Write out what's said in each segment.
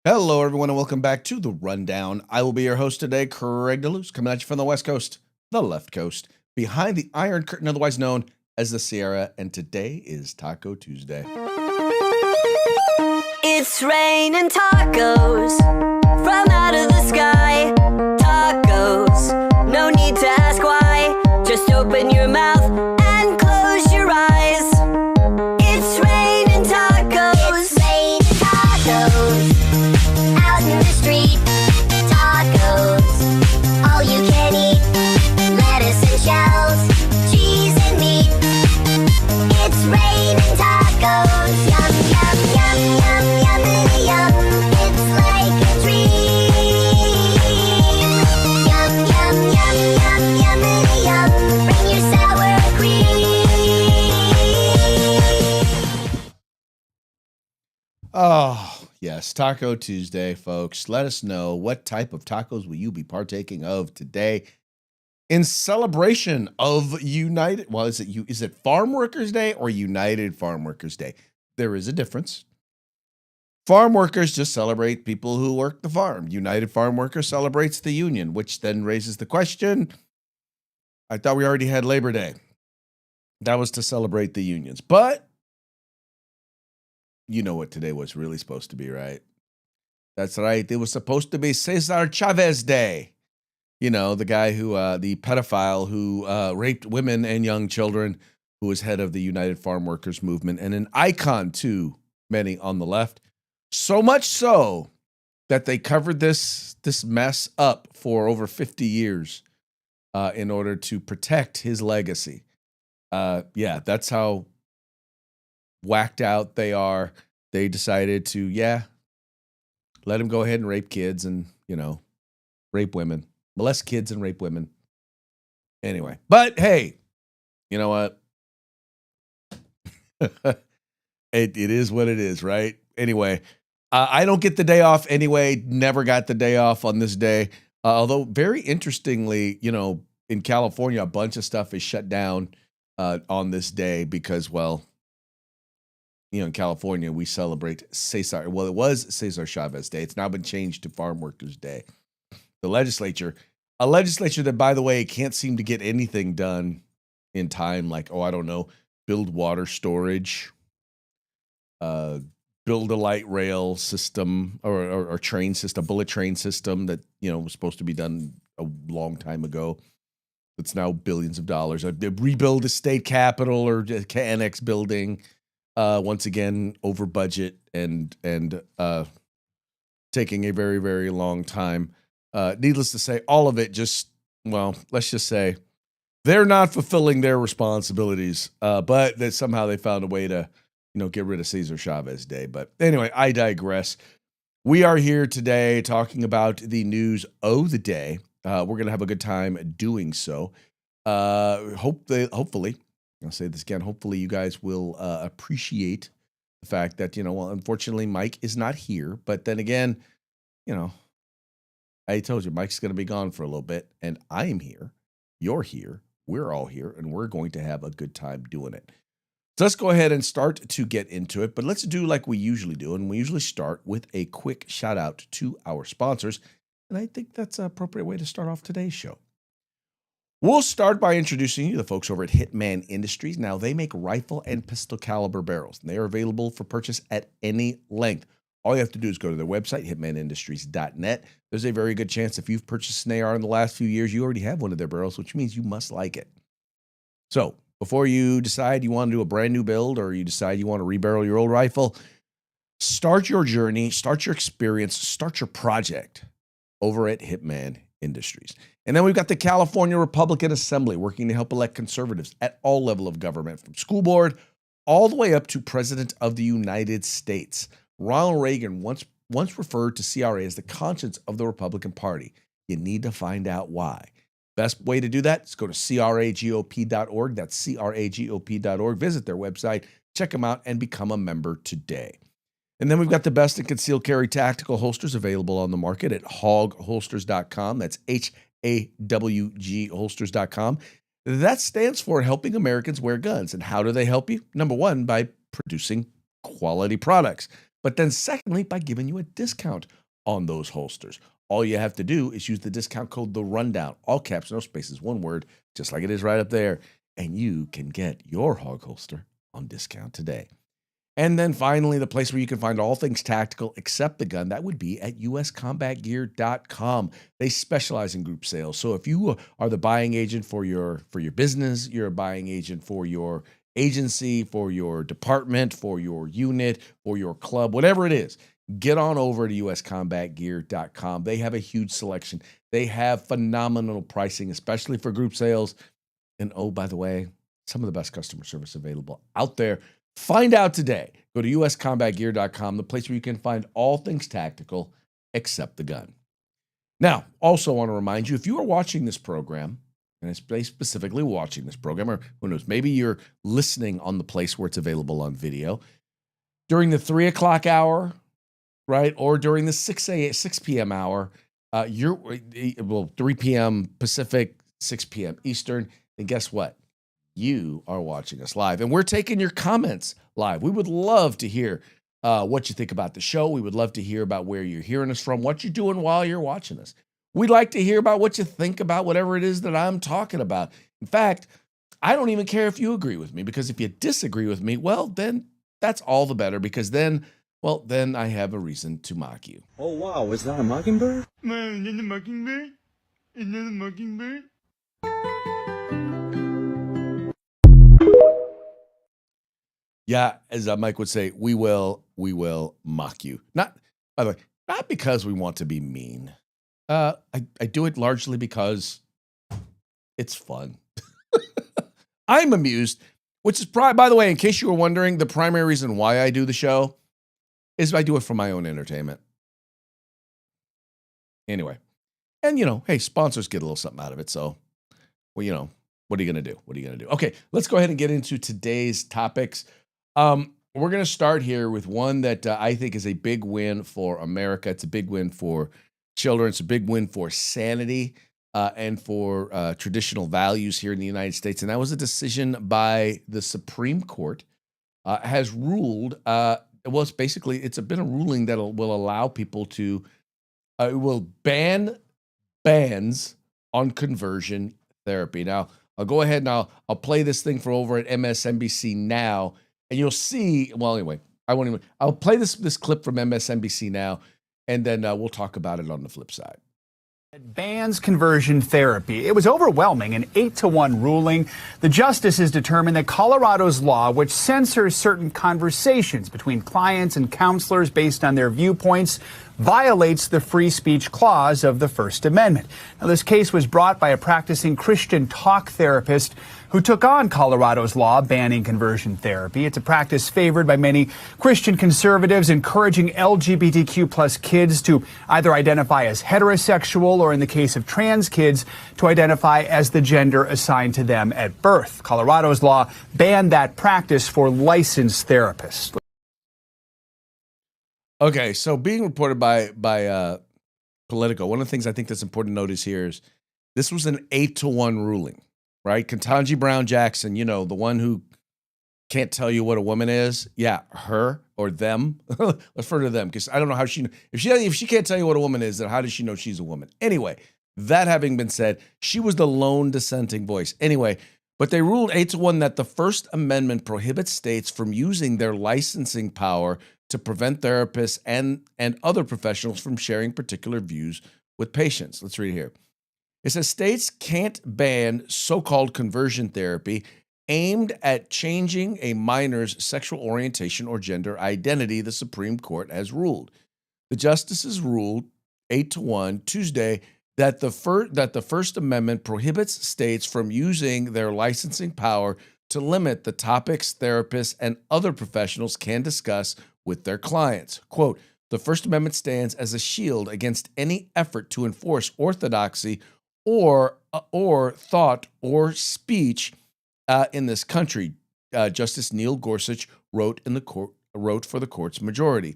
Hello, everyone, and welcome back to The Rundown. I will be your host today, Craig DeLuz, coming at you from the West Coast, the left coast, behind the Iron Curtain, otherwise known as the Sierra, and today is Taco Tuesday. It's raining tacos from out of the sky. Tacos, no need to ask why. Just open your mouth and close your eyes. It's raining tacos. It's raining tacos out in the street. Tacos, all you can eat. Lettuce and shells, cheese and meat. It's raining tacos. Yum, yum, yum, yum, yummity yum. It's like a dream. Yum, yum, yum, yum, yummity yum. Bring your sour cream. Oh, yes, Taco Tuesday, folks. Let us know what type of tacos will you be partaking of today in celebration of United. Well, is it Farm Workers Day or United Farm Workers Day? There is a difference. Farm workers just celebrate people who work the farm. United Farm Workers celebrates the union, which then raises the question, I thought we already had Labor Day. That was to celebrate the unions. But you know what today was really supposed to be, right? That's right. It was supposed to be Cesar Chavez Day. You know, the guy who, the pedophile who raped women and young children, who was head of the United Farm Workers movement and an icon to many on the left. So much so that they covered this mess up for over 50 years in order to protect his legacy. Yeah, that's how whacked out they are. They decided to, let him go ahead and rape kids and, rape women. Molest kids and rape women. Anyway, but hey, you know what? It is what it is, right? Anyway, I don't get the day off anyway. Never got the day off on this day. Although very interestingly, in California, a bunch of stuff is shut down on this day because, well, in California, we celebrate Cesar. Well, it was Cesar Chavez Day. It's now been changed to Farm Workers Day. The legislature, a legislature that, by the way, can't seem to get anything done in time, like, build water storage, build a light rail system or train system, bullet train system that, was supposed to be done a long time ago. It's now billions of dollars. Rebuild a state capitol or annex building, once again, over budget and taking a very, very long time. Needless to say, all of it let's just say they're not fulfilling their responsibilities, but that somehow they found a way to, get rid of Cesar Chavez Day. But anyway, I digress. We are here today talking about the news of the day. We're going to have a good time doing so. Hopefully, I'll say this again, hopefully you guys will appreciate the fact that, unfortunately, Mike is not here. But then again, I told you, Mike's going to be gone for a little bit, and I am here. You're here. We're all here, and we're going to have a good time doing it. So let's go ahead and start to get into it, but let's do like we usually do, and we usually start with a quick shout out to our sponsors, and I think that's an appropriate way to start off today's show. We'll start by introducing you to the folks over at Hitman Industries. Now, they make rifle and pistol caliber barrels, and they are available for purchase at any length. All you have to do is go to their website, hitmanindustries.net. There's a very good chance if you've purchased an AR in the last few years, you already have one of their barrels, which means you must like it. So before you decide you want to do a brand new build or you decide you want to rebarrel your old rifle, start your journey, start your experience, start your project over at Hitman Industries. And then we've got the California Republican Assembly working to help elect conservatives at all levels of government, from school board all the way up to President of the United States. Ronald Reagan once referred to CRA as the conscience of the Republican Party. You need to find out why. Best way to do that is go to cragop.org. That's cragop.org. Visit their website, check them out, and become a member today. And then we've got the best in concealed carry tactical holsters available on the market at hogholsters.com. That's HAWG holsters.com. That stands for Helping Americans Wear Guns. And how do they help you? Number one, by producing quality products. But then secondly, by giving you a discount on those holsters. All you have to do is use the discount code The Rundown, all caps, no spaces, one word, just like it is right up there, and you can get your hog holster on discount today. And then finally, the place where you can find all things tactical except the gun, that would be at uscombatgear.com. They specialize in group sales. So if you are the buying agent for your business, you're a buying agent for your agency, for your department, for your unit, for your club, whatever it is, get on over to uscombatgear.com. They have a huge selection. They have phenomenal pricing, especially for group sales. And oh, by the way, some of the best customer service available out there. Find out today. Go to uscombatgear.com, the place where you can find all things tactical except the gun. Now, also want to remind you, if you are watching this program, and it's specifically watching this program, or who knows, maybe you're listening on the place where it's available on video, during the 3 o'clock hour, right, or during the 6 p.m. hour, 3 p.m. Pacific, 6 p.m. Eastern, and guess what? You are watching us live, and we're taking your comments live. We would love to hear what you think about the show. We would love to hear about where you're hearing us from, what you're doing while you're watching us. We'd like to hear about what you think about whatever it is that I'm talking about. In fact, I don't even care if you agree with me, because if you disagree with me, well, then that's all the better, because then I have a reason to mock you. Oh, wow, is that a mockingbird? Man, is that a mockingbird? Is that a mockingbird? Yeah, as Mike would say, we will mock you. Not, by the way, not because we want to be mean. I do it largely because it's fun. I'm amused, which is by the way, in case you were wondering, the primary reason why I do the show is I do it for my own entertainment. Anyway, and hey, sponsors get a little something out of it. So, well, what are you going to do? What are you going to do? Okay, let's go ahead and get into today's topics. We're going to start here with one that I think is a big win for America. It's a big win for children. It's a big win for sanity and for traditional values here in the United States. And that was a decision by the Supreme Court has ruled. It's been a ruling that will allow people to, will ban bans on conversion therapy. Now, I'll go ahead and I'll play this thing for over at MSNBC Now. And you'll see, well, anyway, I'll play this clip from MSNBC Now, and then we'll talk about it on the flip side. It bans conversion therapy. It was overwhelming, an 8-1 ruling. The justices determined that Colorado's law, which censors certain conversations between clients and counselors based on their viewpoints, violates the free speech clause of the First Amendment. Now, this case was brought by a practicing Christian talk therapist who took on Colorado's law banning conversion therapy. It's a practice favored by many Christian conservatives, encouraging LGBTQ plus kids to either identify as heterosexual or, in the case of trans kids, to identify as the gender assigned to them at birth. Colorado's law banned that practice for licensed therapists. Okay, so being reported by Politico, one of the things I think that's important to notice here is this was an 8-1 ruling, right? Ketanji Brown Jackson, the one who can't tell you what a woman is. Yeah, her or them. Let's refer to them, because I don't know how if she can't tell you what a woman is, then how does she know she's a woman? Anyway, that having been said, she was the lone dissenting voice. Anyway, but they ruled 8-1 that the First Amendment prohibits states from using their licensing power to prevent therapists and other professionals from sharing particular views with patients. Let's read here. It says states can't ban so-called conversion therapy aimed at changing a minor's sexual orientation or gender identity, the Supreme Court has ruled. The justices ruled 8-1 Tuesday that the First Amendment prohibits states from using their licensing power to limit the topics therapists and other professionals can discuss with their clients. Quote, the First Amendment stands as a shield against any effort to enforce orthodoxy or thought or speech in this country, Justice Neil Gorsuch wrote for the court's majority.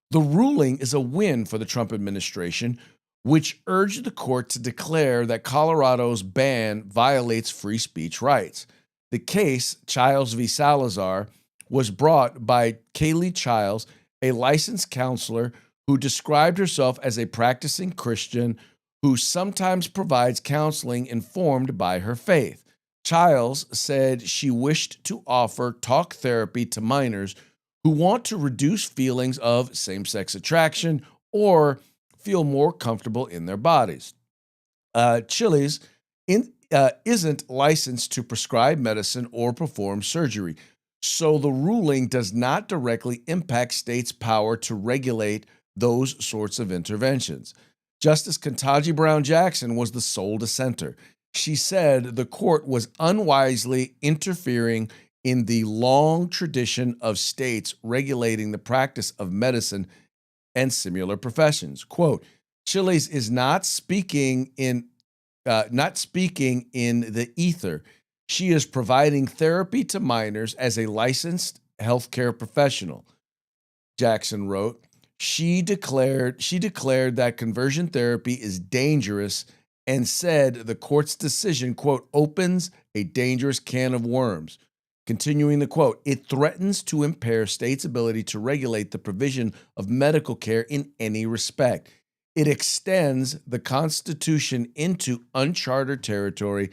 The ruling is a win for the Trump administration, which urged the court to declare that Colorado's ban violates free speech rights. The case, Childs v. Salazar, was brought by Kaylee Childs a licensed counselor who described herself as a practicing Christian who sometimes provides counseling informed by her faith. Childs said she wished to offer talk therapy to minors who want to reduce feelings of same-sex attraction or feel more comfortable in their bodies. Chili's isn't licensed to prescribe medicine or perform surgery, so the ruling does not directly impact states' power to regulate those sorts of interventions. Justice Ketanji Brown Jackson was the sole dissenter. She said the court was unwisely interfering in the long tradition of states regulating the practice of medicine and similar professions. Quote, Chili's is not speaking in the ether. She is providing therapy to minors as a licensed healthcare professional, Jackson wrote. She declared that conversion therapy is dangerous and said the court's decision, quote, opens a dangerous can of worms. Continuing the quote, it threatens to impair states' ability to regulate the provision of medical care in any respect. It extends the Constitution into uncharted territory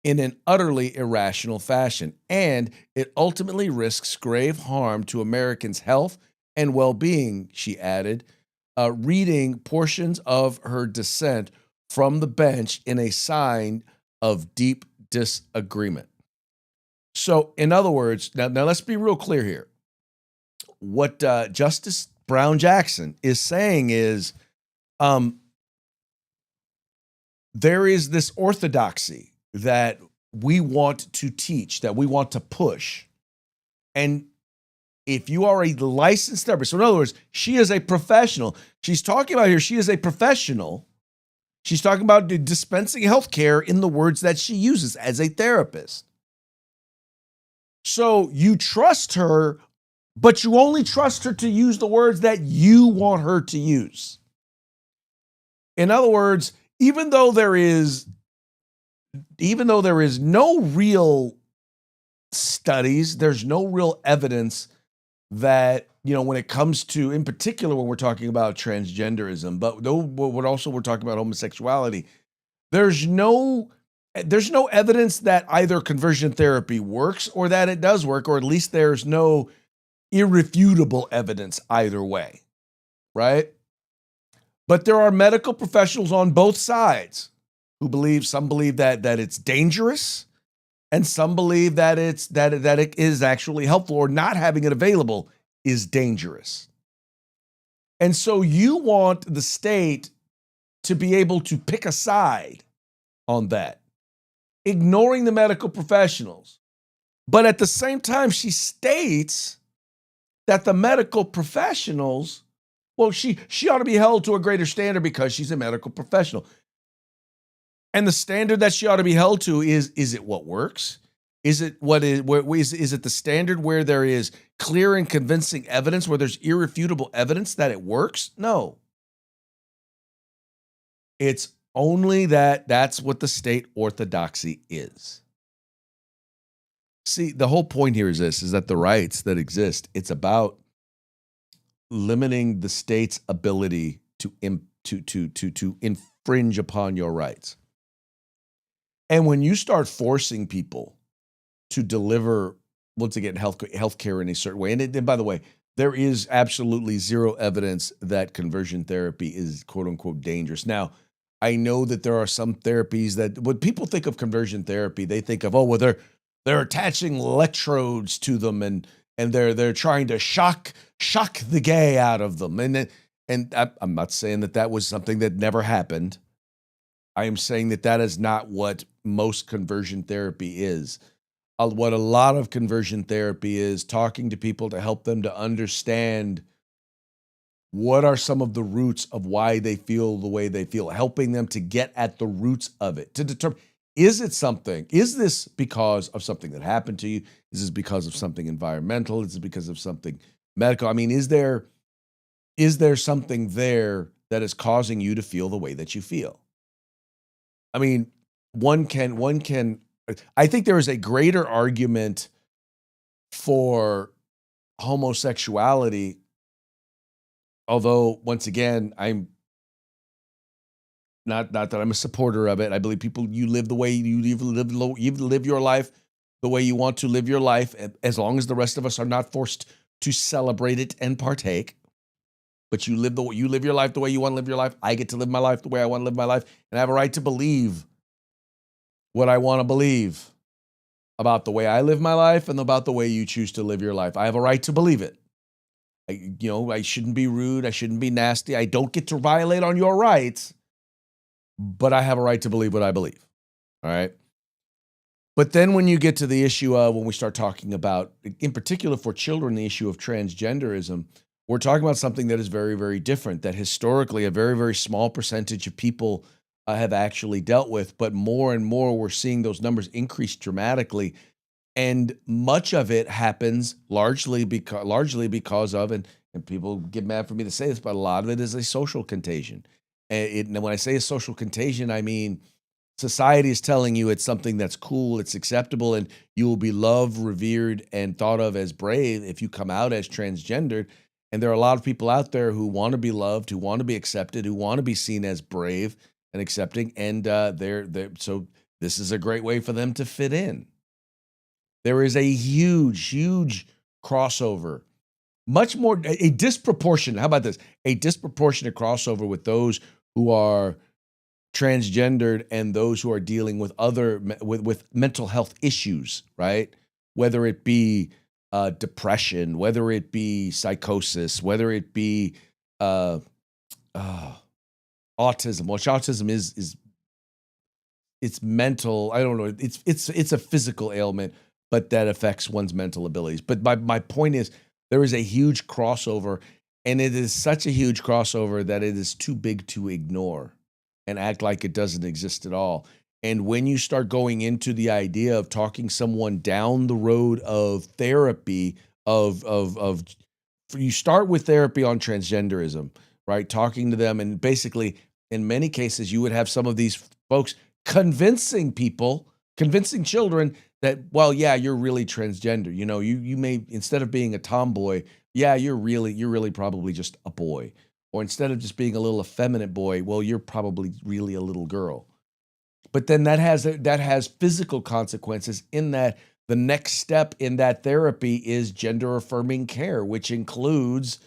in an utterly irrational fashion, and it ultimately risks grave harm to Americans' health and well-being, she added, reading portions of her dissent from the bench in a sign of deep disagreement. So, in other words, now let's be real clear here. What Justice Brown Jackson is saying is there is this orthodoxy that we want to teach, that we want to push. And if you are a licensed therapist, so in other words, she is a professional. She's talking about here, she is a professional. She's talking about dispensing healthcare in the words that she uses as a therapist. So you trust her, but you only trust her to use the words that you want her to use. In other words, even though there is no real studies, there's no real evidence that, when it comes to, in particular, when we're talking about transgenderism, but we're talking about homosexuality, there's no evidence that either conversion therapy works or that it does work, or at least there's no irrefutable evidence either way, right? But there are medical professionals on both sides who some believe that it's dangerous, and some believe that it is actually helpful, or not having it available is dangerous. And so you want the state to be able to pick a side on that, ignoring the medical professionals. But at the same time, she states that the medical professionals, well, she ought to be held to a greater standard because she's a medical professional. And the standard that she ought to be held to is it what works? Is it is it the standard where there is clear and convincing evidence, where there's irrefutable evidence that it works? No. It's only that's what the state orthodoxy is. See, the whole point here is that the rights that exist, it's about limiting the state's ability to infringe upon your rights. And when you start forcing people to deliver, once again, healthcare in a certain way, and by the way, there is absolutely zero evidence that conversion therapy is quote unquote dangerous. Now, I know that there are some therapies that when people think of conversion therapy, they think of, they're attaching electrodes to them and they're trying to shock the gay out of them. And I'm not saying that was something that never happened. I am saying that is not what most conversion therapy is. What a lot of conversion therapy is talking to people to help them to understand what are some of the roots of why they feel the way they feel, helping them to get at the roots of it, to determine, is this because of something that happened to you? Is this because of something environmental? Is it because of something medical? I mean, is there something there that is causing you to feel the way that you feel? I mean, I think there is a greater argument for homosexuality although once again, I'm not that I'm a supporter of it. I believe you live the way you live your life the way you want to live your life, as long as the rest of us are not forced to celebrate it and partake. But you live your life the way you want to live your life. I get to live my life the way I want to live my life, and I have a right to believe what I want to believe about the way I live my life and about the way you choose to live your life. I have a right to believe it. I shouldn't be rude. I shouldn't be nasty. I don't get to violate on your rights, but I have a right to believe what I believe. All right. But then when you get to the issue of when we start talking about, in particular for children, the issue of transgenderism, we're talking about something that is very, very different, that historically a very, very small percentage of people have actually dealt with. But more and more, we're seeing those numbers increase dramatically. And much of it happens largely because of, and people get mad for me to say this, but a lot of it is a social contagion. And when I say a social contagion, I mean, society is telling you it's something that's cool, it's acceptable, and you will be loved, revered, and thought of as brave if you come out as transgendered. And there are a lot of people out there who want to be loved, who want to be accepted, who want to be seen as brave and accepting. And so this is a great way for them to fit in. There is a huge, huge crossover, much more a disproportionate. How about this? A disproportionate crossover with those who are transgendered and those who are dealing with with mental health issues, right? Whether it be depression, whether it be psychosis, whether it be autism, which autism is it's mental. I don't know. It's a physical ailment, but that affects one's mental abilities. But my point is, there is a huge crossover, and it is such a huge crossover that it is too big to ignore and act like it doesn't exist at all. And when you start going into the idea of talking someone down the road of therapy, you start with therapy on transgenderism, right? Talking to them, and basically, in many cases, you would have some of these folks convincing children that, well, yeah, you're really transgender. You may, instead of being a tomboy, yeah, you're really probably just a boy. Or instead of just being a little effeminate boy, well, you're probably really a little girl. But then that has physical consequences, in that the next step in that therapy is gender affirming care, which includes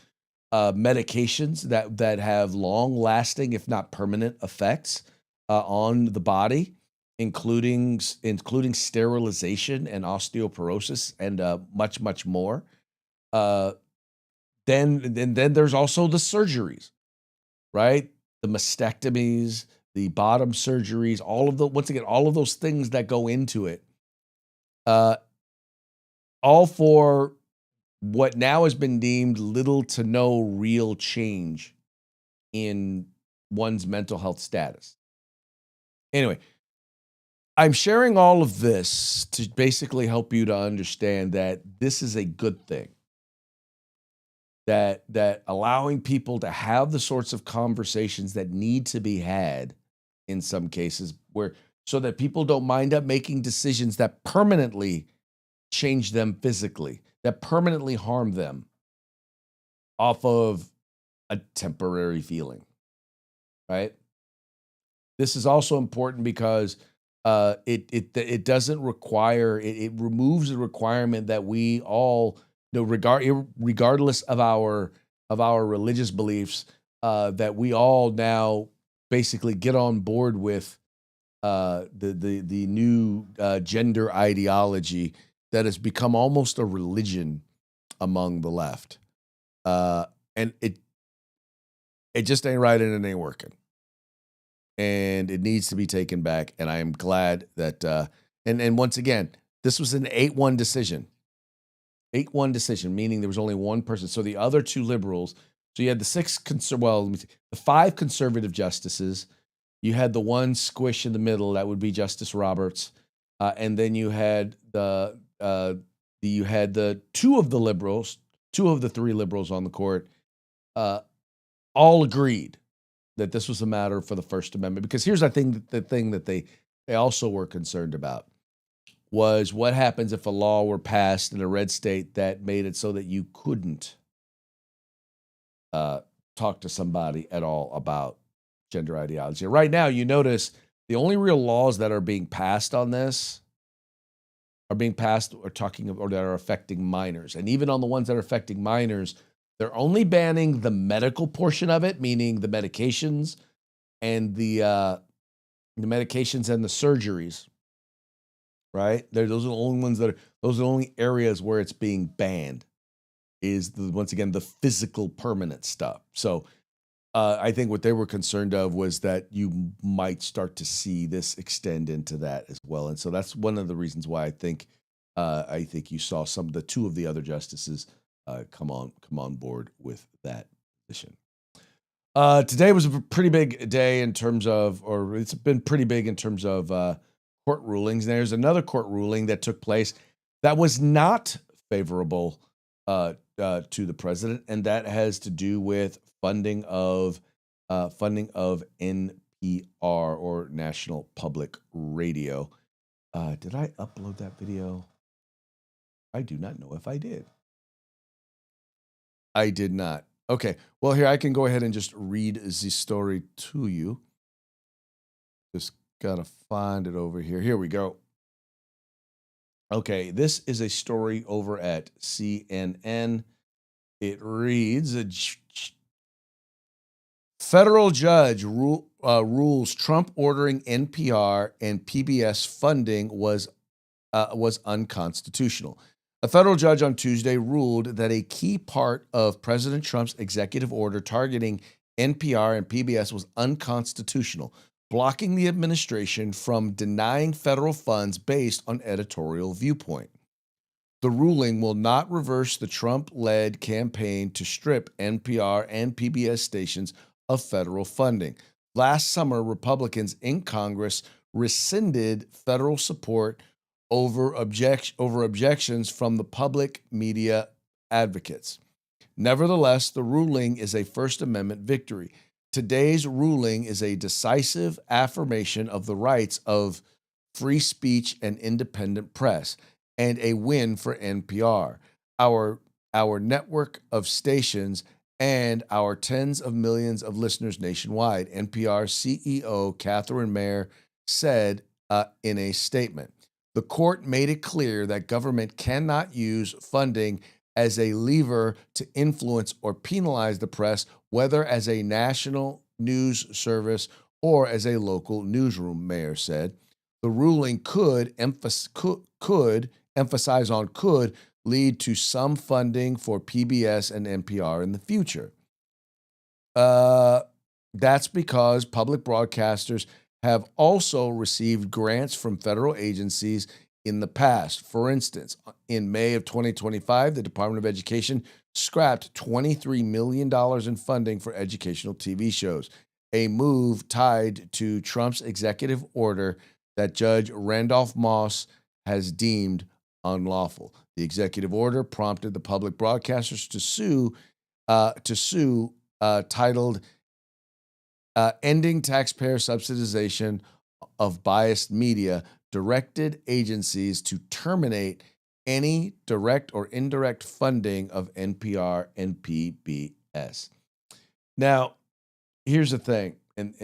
medications that have long lasting, if not permanent, effects on the body, including sterilization and osteoporosis and much more. Then there's also the surgeries, right? The mastectomies, the bottom surgeries, all of those things that go into it, all for what now has been deemed little to no real change in one's mental health status. Anyway, I'm sharing all of this to basically help you to understand that this is a good thing. That allowing people to have the sorts of conversations that need to be had in some cases, so that people don't wind up making decisions that permanently change them physically, that permanently harm them off of a temporary feeling, right? This is also important because it doesn't require, it removes the requirement that we all, regardless of our religious beliefs, that we all now basically get on board with the new gender ideology that has become almost a religion among the left, and it just ain't right, and it ain't working, and it needs to be taken back. And I am glad that and once again, this was an 8-1 decision. 8-1 decision, meaning there was only one person. So the other two liberals, so you had the 5 conservative justices. You had the one squish in the middle, that would be Justice Roberts. And then you had the 2 of the 3 liberals on the court, all agreed that this was a matter for the First Amendment. Because here's the thing that they also were concerned about was what happens if a law were passed in a red state that made it so that you couldn't talk talk to somebody at all about gender ideology. Right now, you notice the only real laws that are being passed on this are being passed or that are affecting minors. And even on the ones that are affecting minors, they're only banning the medical portion of it, meaning the medications and the medications and the surgeries. Right? Those are the only ones those are the only areas where it's being banned. Is once again the physical permanent stuff. So I think what they were concerned of was that you might start to see this extend into that as well, and so that's one of the reasons why I think you saw two of the other justices come on board with that position. Today was a pretty big day in terms of, or it's been pretty big in terms of court rulings. And there's another court ruling that took place that was not favorable to the president, and that has to do with funding of NPR, or National Public Radio. Did I upload that video? I do not know if I did. I did not. Okay, well, here I can go ahead and just read the story to you. Just gotta find it over here. Here we go. Okay, this is a story over at CNN. It reads, federal judge rules Trump ordering NPR and PBS funding was unconstitutional. A federal judge on Tuesday ruled that a key part of President Trump's executive order targeting NPR and PBS was unconstitutional, blocking the administration from denying federal funds based on editorial viewpoint. The ruling will not reverse the Trump-led campaign to strip NPR and PBS stations of federal funding. Last summer, Republicans in Congress rescinded federal support over objections from the public media advocates. Nevertheless, the ruling is a First Amendment victory. Today's ruling is a decisive affirmation of the rights of free speech and independent press, and a win for NPR, our network of stations, and our tens of millions of listeners nationwide, NPR CEO Catherine Mayer said in a statement. The court made it clear that government cannot use funding as a lever to influence or penalize the press, whether as a national news service or as a local newsroom, Mayer said. The ruling could lead to some funding for PBS and NPR in the future. That's because public broadcasters have also received grants from federal agencies in the past. For instance, in May of 2025, the Department of Education scrapped $23 million in funding for educational TV shows, a move tied to Trump's executive order that Judge Randolph Moss has deemed unlawful. The executive order prompted the public broadcasters to sue, titled Ending Taxpayer Subsidization of Biased Media, directed agencies to terminate any direct or indirect funding of NPR and PBS. Now, here's the thing, and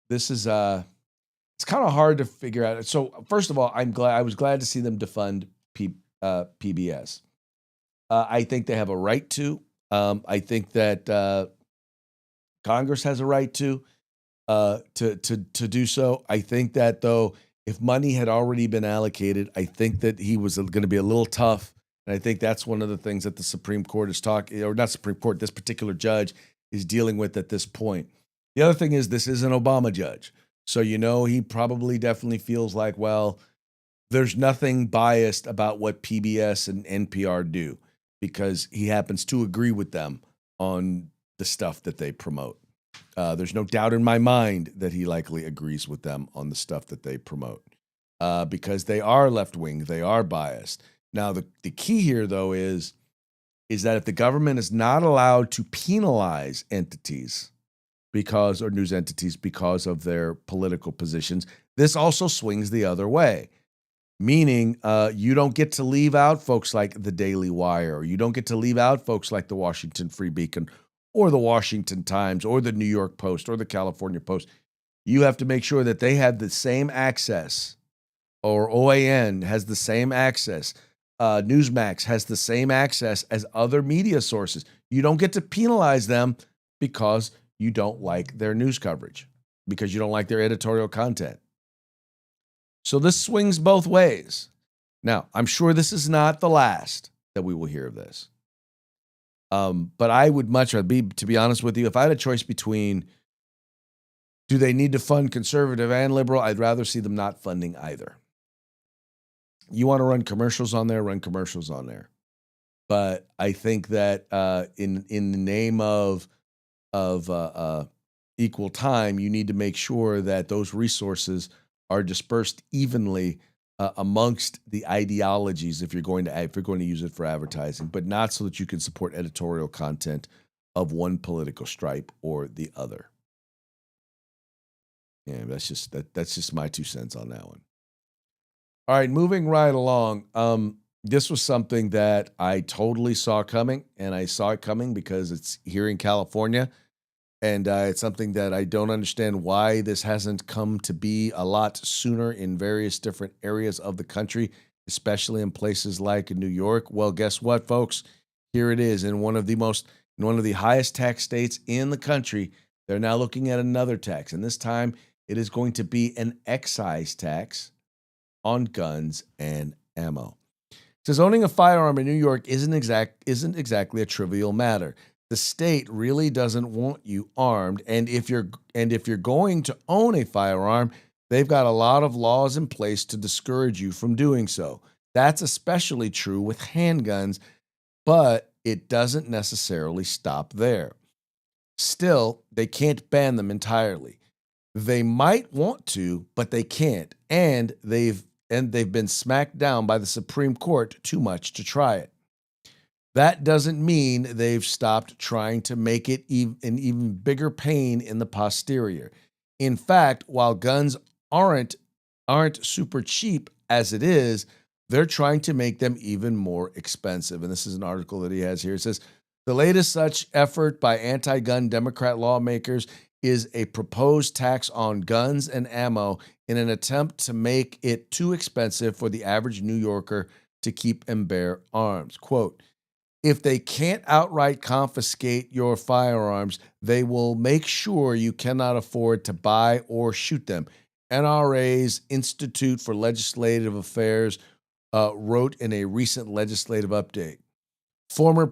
this is it's kind of hard to figure out. So, first of all, I was glad to see them defund PBS. I think they have a right to. I think that Congress has a right to do so. I think that, though, if money had already been allocated, I think that he was going to be a little tough. And I think that's one of the things that the Supreme Court is talking, or not Supreme Court, this particular judge is dealing with at this point. The other thing is, this is an Obama judge. So, he probably definitely feels like, well, there's nothing biased about what PBS and NPR do, because he happens to agree with them on the stuff that they promote. There's no doubt in my mind that he likely agrees with them on the stuff that they promote, because they are left-wing, they are biased. Now, the key here, though, is that if the government is not allowed to penalize entities or news entities because of their political positions, this also swings the other way. meaning you don't get to leave out folks like the Daily Wire, or you don't get to leave out folks like the Washington Free Beacon or the Washington Times or the New York Post or the California Post. You have to make sure that they have the same access, or OAN has the same access. Newsmax has the same access as other media sources. You don't get to penalize them because you don't like their news coverage, because you don't like their editorial content. So this swings both ways. Now, I'm sure this is not the last that we will hear of this. But I would much rather be, to be honest with you, if I had a choice between do they need to fund conservative and liberal, I'd rather see them not funding either. You want to run commercials on there, run commercials on there. But I think that in the name of equal time, you need to make sure that those resources are dispersed evenly amongst the ideologies if you're going to use it for advertising, but not so that you can support editorial content of one political stripe or the other. Yeah, that's just my 2 cents on that one. All right, moving right along. This was something that I totally saw coming, and I saw it coming because it's here in California, and it's something that I don't understand why this hasn't come to be a lot sooner in various different areas of the country, especially in places like New York. Well, guess what, folks? Here it is in one of the highest tax states in the country. They're now looking at another tax, and this time it is going to be an excise tax on guns and ammo. It says owning a firearm in New York isn't exactly a trivial matter. The state really doesn't want you armed, and if you're going to own a firearm, they've got a lot of laws in place to discourage you from doing so. That's especially true with handguns, but it doesn't necessarily stop there. Still, they can't ban them entirely. They might want to, but they can't, and they've been smacked down by the Supreme Court too much to try it. That doesn't mean they've stopped trying to make it an even bigger pain in the posterior. In fact, while guns aren't super cheap as it is, they're trying to make them even more expensive. And this is an article that he has here. It says, the latest such effort by anti-gun Democrat lawmakers is a proposed tax on guns and ammo in an attempt to make it too expensive for the average New Yorker to keep and bear arms. Quote, if they can't outright confiscate your firearms, they will make sure you cannot afford to buy or shoot them. NRA's Institute for Legislative Affairs wrote in a recent legislative update. Former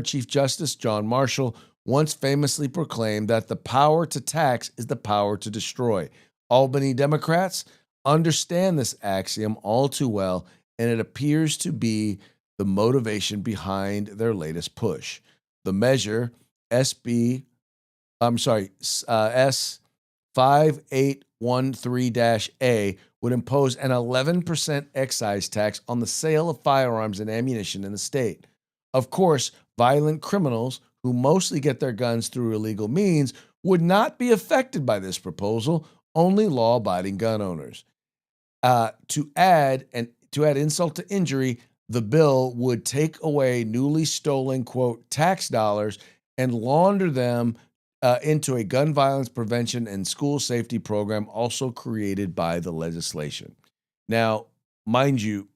Chief Justice John Marshall once famously proclaimed that the power to tax is the power to destroy. Albany Democrats understand this axiom all too well, and it appears to be the motivation behind their latest push. The measure, S5813-A, would impose an 11% excise tax on the sale of firearms and ammunition in the state. Of course, violent criminals who mostly get their guns through illegal means would not be affected by this proposal, only law-abiding gun owners. To add insult to injury, the bill would take away newly stolen, quote, tax dollars and launder them into a gun violence prevention and school safety program also created by the legislation. Now, mind you,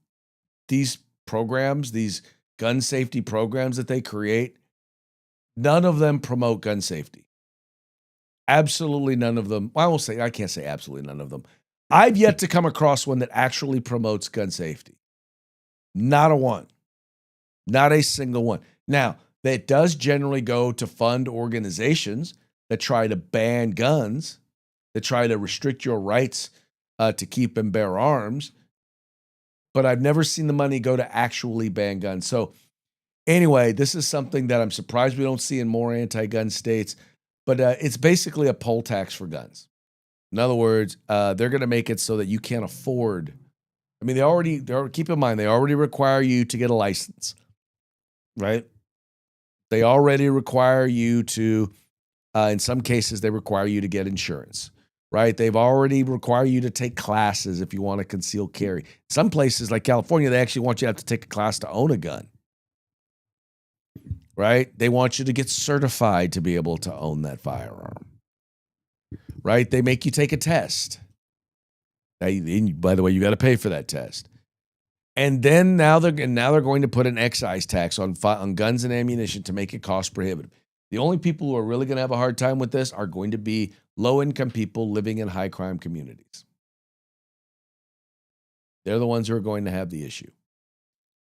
these programs, these gun safety programs that they create, none of them promote gun safety. Absolutely none of them. Well, I can't say absolutely none of them. I've yet to come across one that actually promotes gun safety. Not a one. Not a single one. Now, that does generally go to fund organizations that try to ban guns, that try to restrict your rights to keep and bear arms. But I've never seen the money go to actually ban guns. So anyway, this is something that I'm surprised we don't see in more anti-gun states, but it's basically a poll tax for guns. In other words, they're going to make it so that you can't afford. I mean, keep in mind, they already require you to get a license, right? They already require you to, in some cases, they require you to get insurance. right? They've already require you to take classes if you want to conceal carry. Some places like California, they actually want you to have to take a class to own a gun, right? They want you to get certified to be able to own that firearm, right? They make you take a test. Now, by the way, you got to pay for that test. And then now they're going to put an excise tax on guns and ammunition to make it cost prohibitive. The only people who are really going to have a hard time with this are going to be low-income people living in high-crime communities. They're the ones who are going to have the issue.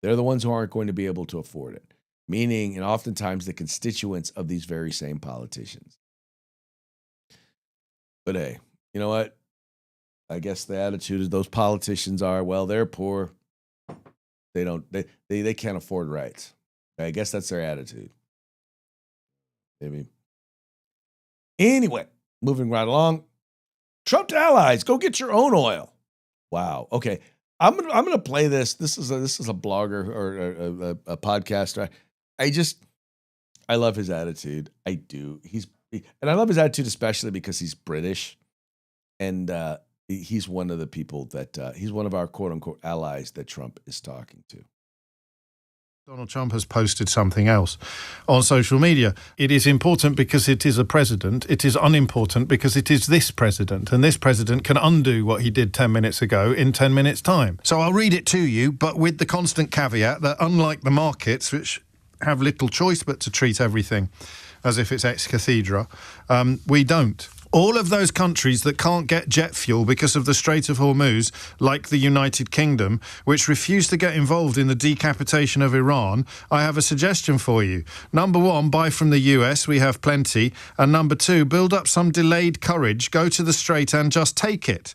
They're the ones who aren't going to be able to afford it, meaning, and oftentimes, the constituents of these very same politicians. But hey, you know what? I guess the attitude is those politicians are, well, they're poor. They can't afford rights. I guess that's their attitude. Maybe. Anyway, moving right along. Trump allies, go get your own oil. Wow. Okay. I'm gonna play this. This is a blogger or a podcaster. I love his attitude. I do. And I love his attitude especially because he's British, and he's one of the people that he's one of our quote unquote allies that Trump is talking to. Donald Trump has posted something else on social media. It is important because it is a president. It is unimportant because it is this president. And this president can undo what he did 10 minutes ago in 10 minutes' time. So I'll read it to you, but with the constant caveat that unlike the markets, which have little choice but to treat everything as if it's ex cathedra, we don't. All of those countries that can't get jet fuel because of the Strait of Hormuz, like the United Kingdom, which refuse to get involved in the decapitation of Iran, I have a suggestion for you. Number one, buy from the US, we have plenty. And number two, build up some delayed courage, go to the Strait and just take it.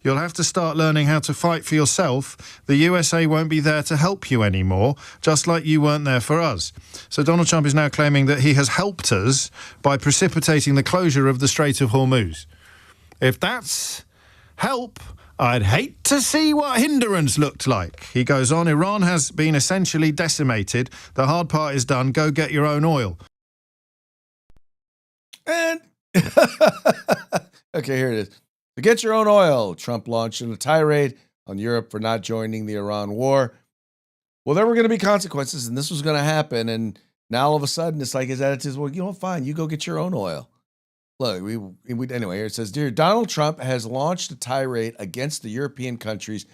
You'll have to start learning how to fight for yourself. The USA won't be there to help you anymore, just like you weren't there for us. So Donald Trump is now claiming that he has helped us by precipitating the closure of the Strait of Hormuz. If that's help, I'd hate to see what hindrance looked like. He goes on, Iran has been essentially decimated. The hard part is done. Go get your own oil. And okay, here it is. To get your own oil, Trump launched a tirade on Europe for not joining the Iran war. Well, there were going to be consequences, and this was going to happen. And now all of a sudden, it's like his attitude is, well, you know, fine, you go get your own oil. Look, anyway, here it says, Dear Donald Trump has launched a tirade against the European countries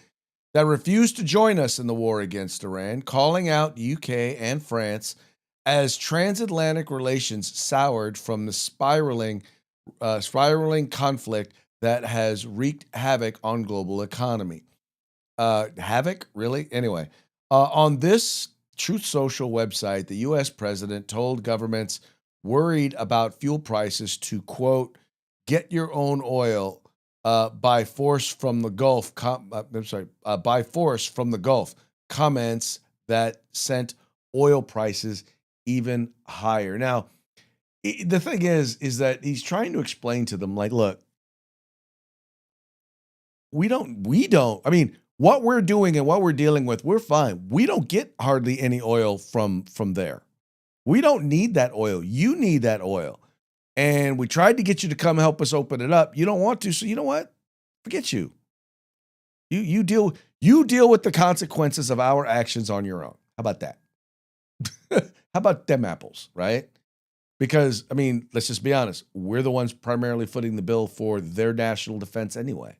that refuse to join us in the war against Iran, calling out UK and France as transatlantic relations soured from the spiraling conflict that has wreaked havoc on global economy. Havoc? Really? Anyway, on this Truth Social website, the U.S. president told governments worried about fuel prices to, quote, get your own oil by force from the Gulf. By force from the Gulf. Comments that sent oil prices even higher. Now, the thing is that he's trying to explain to them, like, look, we don't, I mean, what we're doing and what we're dealing with, we're fine. We don't get hardly any oil from there. We don't need that oil. You need that oil. And we tried to get you to come help us open it up. You don't want to. So you know what? Forget you. You deal with the consequences of our actions on your own. How about that? How about them apples, right? Because, I mean, let's just be honest. We're the ones primarily footing the bill for their national defense anyway.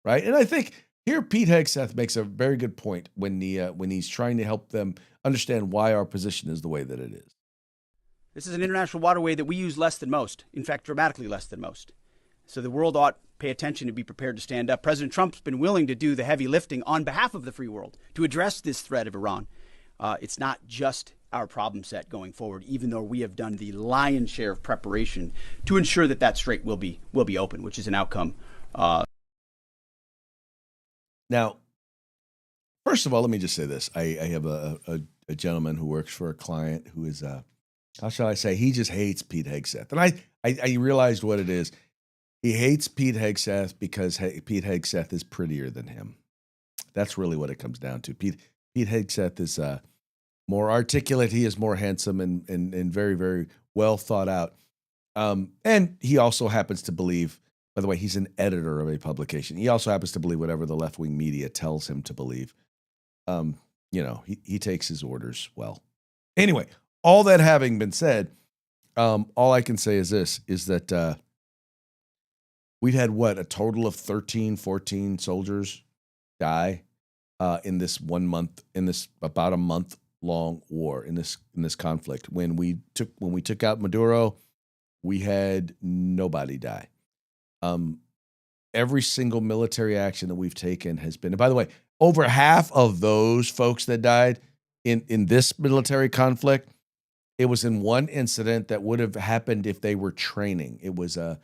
Right. And I think here Pete Hegseth makes a very good point when he's trying to help them understand why our position is the way that it is. This is an international waterway that we use less than most, in fact, dramatically less than most. So the world ought to pay attention and be prepared to stand up. President Trump's been willing to do the heavy lifting on behalf of the free world to address this threat of Iran. It's not just our problem set going forward, even though we have done the lion's share of preparation to ensure that that strait will be open, which is an outcome. Now, first of all, let me just say this. I have a gentleman who works for a client who is, how shall I say, he just hates Pete Hegseth. And I realized what it is. He hates Pete Hegseth because Pete Hegseth is prettier than him. That's really what it comes down to. Pete Hegseth is more articulate. He is more handsome and very, very well thought out. And he also happens to believe, By the way, he's an editor of a publication. He also happens to believe whatever the left-wing media tells him to believe. He takes his orders well. Anyway, all that having been said, all I can say is this, is that we've had, a total of 13, 14 soldiers die in this 1 month, in this about a month-long war, in this conflict. When we took out Maduro, we had nobody die. Every single military action that we've taken has been, and by the way, over half of those folks that died in this military conflict, it was in one incident that would have happened if they were training. It was a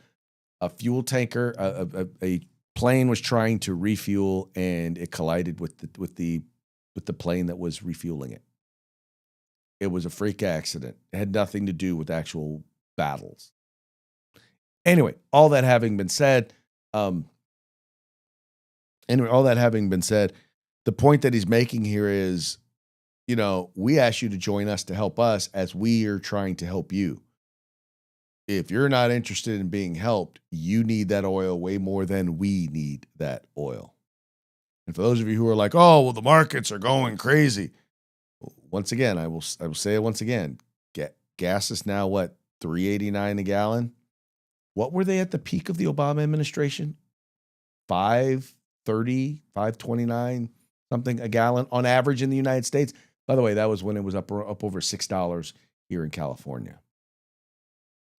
fuel tanker, a plane was trying to refuel, and it collided with the plane that was refueling it. It was a freak accident. It had nothing to do with actual battles. Anyway, all that having been said, the point that he's making here is, we ask you to join us to help us as we are trying to help you. If you're not interested in being helped, you need that oil way more than we need that oil. And for those of you who are like, oh, well, the markets are going crazy. Once again, I will say it once again. Gas is now what, $3.89 a gallon? What were they at the peak of the Obama administration? $5.30, $5.29, something a gallon on average in the United States. By the way, that was when it was up over $6 here in California.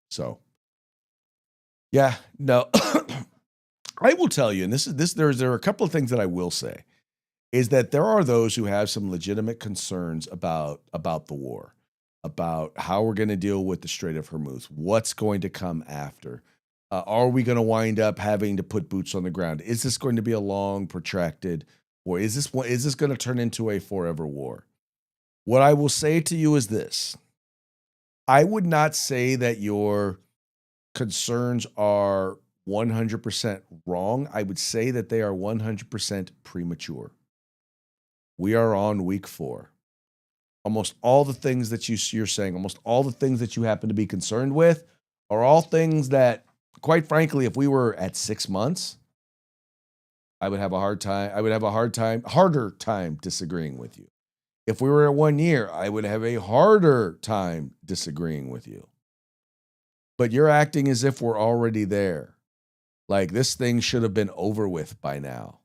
So, yeah, no, I will tell you, and there are a couple of things that I will say, is that there are those who have some legitimate concerns about the war, about how we're going to deal with the Strait of Hormuz, what's going to come after. Are we going to wind up having to put boots on the ground? Is this going to be a long, protracted, or is this going to turn into a forever war? What I will say to you is this. I would not say that your concerns are 100% wrong. I would say that they are 100% premature. We are on week 4. Almost all the things that you're saying, almost all the things that you happen to be concerned with are all things that, quite frankly, if we were at 6 months, I would have a harder time disagreeing with you. If we were at 1 year, I would have a harder time disagreeing with you. But you're acting as if we're already there. Like this thing should have been over with by now.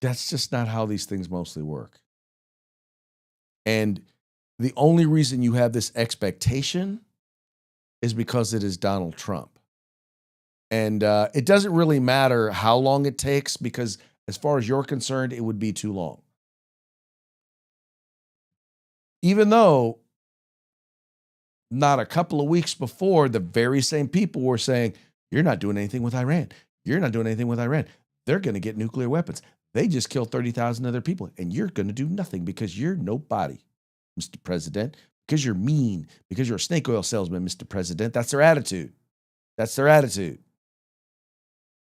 That's just not how these things mostly work. And the only reason you have this expectation is because it is Donald Trump. And it doesn't really matter how long it takes, because as far as you're concerned, it would be too long. Even though not a couple of weeks before, the very same people were saying, you're not doing anything with Iran. You're not doing anything with Iran. They're going to get nuclear weapons. They just killed 30,000 other people, and you're going to do nothing because you're nobody, Mr. President, because you're mean, because you're a snake oil salesman, Mr. President. That's their attitude. That's their attitude.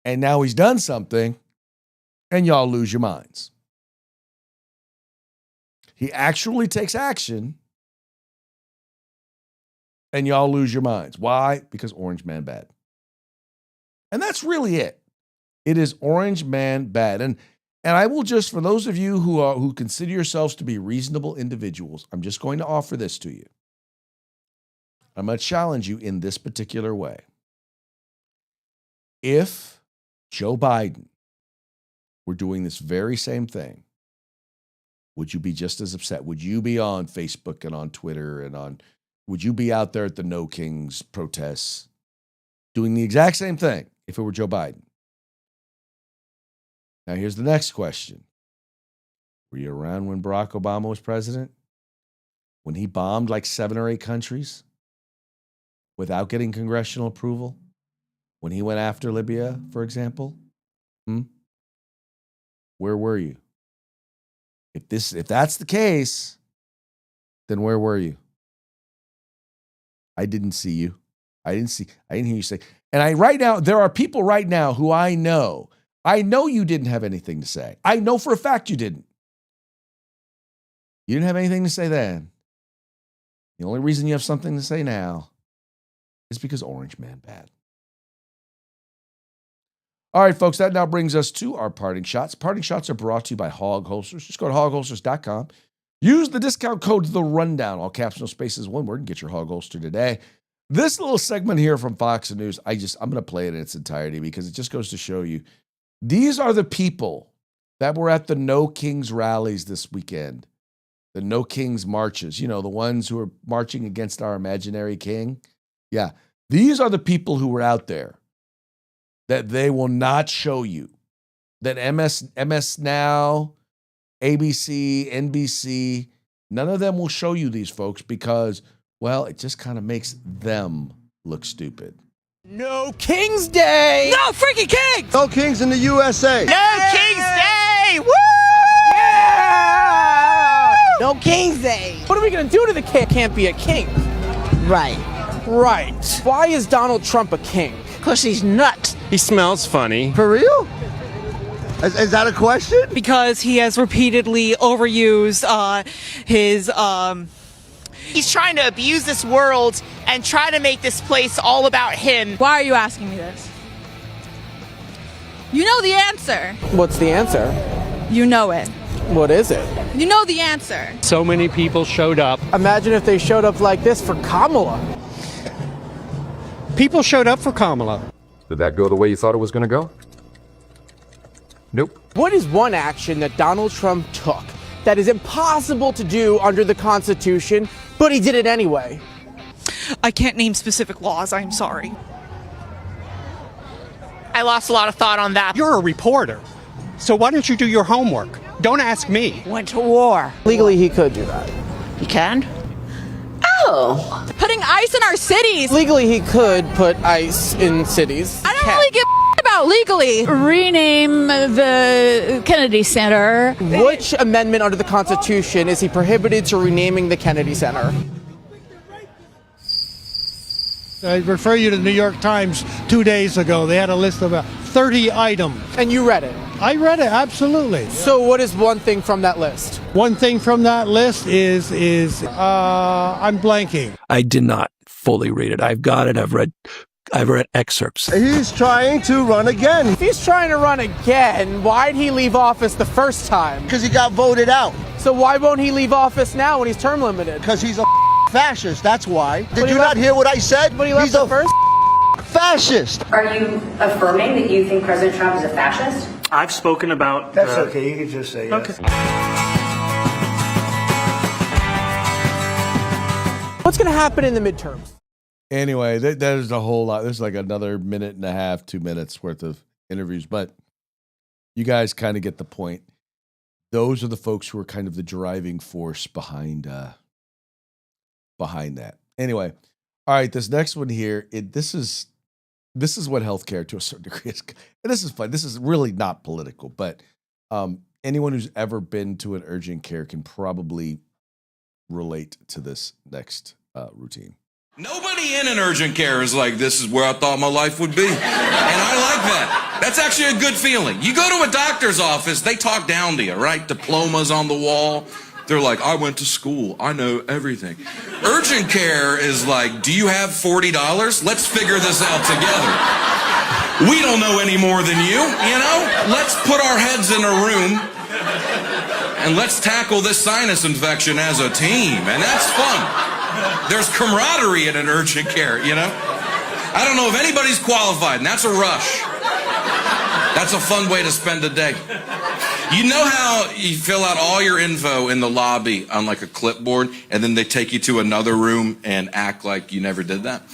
And now he's done something, and y'all lose your minds. He actually takes action, and y'all lose your minds. Why? Because Orange Man bad. And that's really it. It is Orange Man bad. And I will just, for those of you who consider yourselves to be reasonable individuals, I'm just going to offer this to you. I'm going to challenge you in this particular way. If Joe Biden were doing this very same thing, would you be just as upset? Would you be on Facebook and on Twitter and would you be out there at the No Kings protests doing the exact same thing if it were Joe Biden? Now, here's the next question. Were you around when Barack Obama was president? When he bombed like 7 or 8 countries without getting congressional approval? When he went after Libya, for example? Where were you? If that's the case, then where were you? I didn't see you. I didn't hear you say. And there are people right now who I know you didn't have anything to say. I know for a fact you didn't. You didn't have anything to say then. The only reason you have something to say now is because Orange Man bad. All right, folks, that now brings us to our parting shots. Parting shots are brought to you by Hog Holsters. Just go to hogholsters.com. Use the discount code The Rundown, all caps, no spaces, one word, and get your Hog Holster today. This little segment here from Fox News, I'm going to play it in its entirety because it just goes to show you these are the people that were at the No Kings rallies this weekend. The No Kings marches, the ones who are marching against our imaginary king. Yeah, these are the people who were out there that they will not show you. That MS Now, ABC, NBC, none of them will show you these folks because, well, it just kind of makes them look stupid. No King's Day! No freaking Kings! No kings in the USA. No King's Day! Woo! Yeah! No King's Day! What are we gonna do to the king? Can't be a king. Right. Right. Why is Donald Trump a king? Because he's nuts. He smells funny. For real? Is that a question? Because he has repeatedly overused his He's trying to abuse this world and try to make this place all about him. Why are you asking me this? You know the answer. What's the answer? You know it. What is it? You know the answer. So many people showed up. Imagine if they showed up like this for Kamala. People showed up for Kamala. Did that go the way you thought it was going to go? Nope. What is one action that Donald Trump took that is impossible to do under the Constitution, but he did it anyway? I can't name specific laws, I'm sorry. I lost a lot of thought on that. You're a reporter, so why don't you do your homework? Don't ask me. Went to war. Legally, he could do that. He can? Oh. Putting ice in our cities. Legally, he could put ice in cities. I don't really give about legally. Rename the Kennedy Center. Which amendment under the Constitution is he prohibited to renaming the Kennedy Center? I refer you to the New York Times 2 days ago. They had a list of 30 items. And you read it? I read it, absolutely. So what is one thing from that list? One thing from that list is I'm blanking. I did not fully read it. I've got it. I've read excerpts. He's trying to run again. If he's trying to run again, why'd he leave office the first time? Because he got voted out. So why won't he leave office now when he's term limited? Because he's a fascist, that's why. Did you left- not hear what I said? But he left He's the a first fascist. Are you affirming that you think President Trump is a fascist? I've spoken about... That's okay, you can just say yes. Okay. What's going to happen in the midterms? Anyway, there's a whole lot. There's like another minute and a half, 2 minutes worth of interviews, but you guys kind of get the point. Those are the folks who are kind of the driving force behind that. Anyway, all right, this next one here, this is what healthcare to a certain degree is. And this is fun. This is really not political, but anyone who's ever been to an urgent care can probably relate to this next routine. Nobody in an urgent care is like, this is where I thought my life would be. And I like that. That's actually a good feeling. You go to a doctor's office, they talk down to you, right? Diplomas on the wall. They're like, I went to school. I know everything. Urgent care is like, do you have $40? Let's figure this out together. We don't know any more than you know? Let's put our heads in a room and let's tackle this sinus infection as a team. And that's fun. There's camaraderie in an urgent care, I don't know if anybody's qualified, and that's a rush. That's a fun way to spend a day. You know how you fill out all your info in the lobby on like a clipboard, and then they take you to another room and act like you never did that?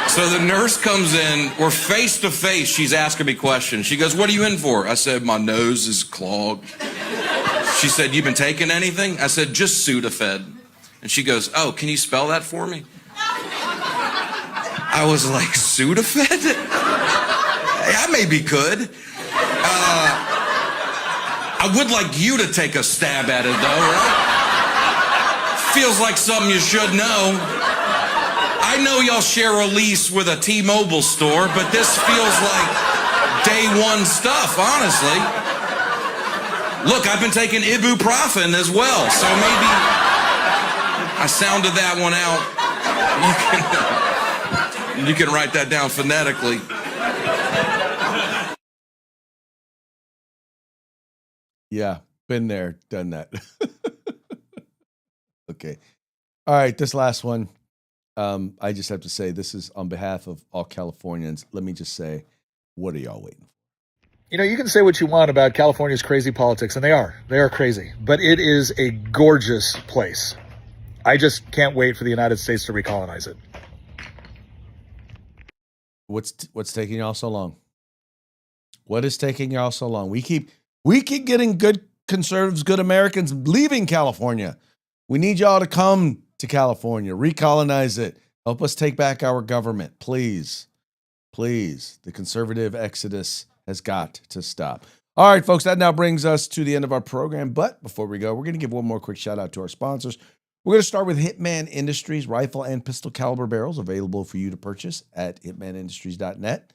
So the nurse comes in, we're face to face, she's asking me questions. She goes, what are you in for? I said, my nose is clogged. She said, you been taking anything? I said, just Sudafed. And she goes, oh, can you spell that for me? I was like, Sudafed? I maybe could. I would like you to take a stab at it, though, right? Feels like something you should know. I know y'all share a lease with a T-Mobile store, but this feels like day one stuff, honestly. Look, I've been taking ibuprofen as well, so maybe I sounded that one out. You can write that down phonetically. Yeah, been there, done that. Okay. All right, this last one. I just have to say, this is on behalf of all Californians. Let me just say, what are y'all waiting for? You know, you can say what you want about California's crazy politics, and they are crazy, but it is a gorgeous place. I just can't wait for the United States to recolonize it. What's taking y'all so long? What is taking y'all so long? We keep getting good conservatives, good Americans leaving California. We need y'all to come to California, recolonize it, help us take back our government, please. Please, the conservative exodus has got to stop. All right, folks, that now brings us to the end of our program. But before we go, we're going to give one more quick shout out to our sponsors. We're going to start with Hitman Industries, rifle and pistol caliber barrels available for you to purchase at hitmanindustries.net.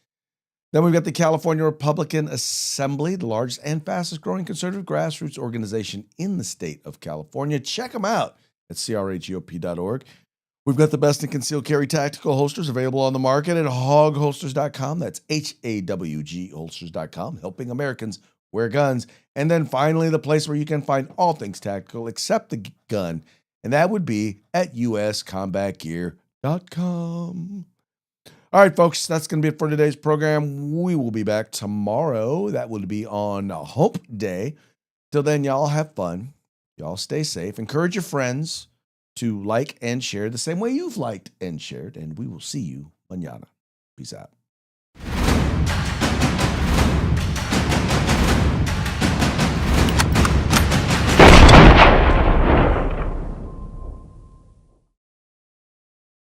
Then we've got the California Republican Assembly, the largest and fastest growing conservative grassroots organization in the state of California. Check them out at crhgop.org. We've got the best in concealed carry tactical holsters available on the market at hogholsters.com. That's HAWG holsters.com, helping Americans wear guns. And then finally, the place where you can find all things tactical except the gun, and that would be at uscombatgear.com. All right, folks, that's going to be it for today's program. We will be back tomorrow. That will be on Hump Day. Till then, y'all have fun. Y'all stay safe. Encourage your friends to like and share the same way you've liked and shared, and we will see you mañana. Peace out.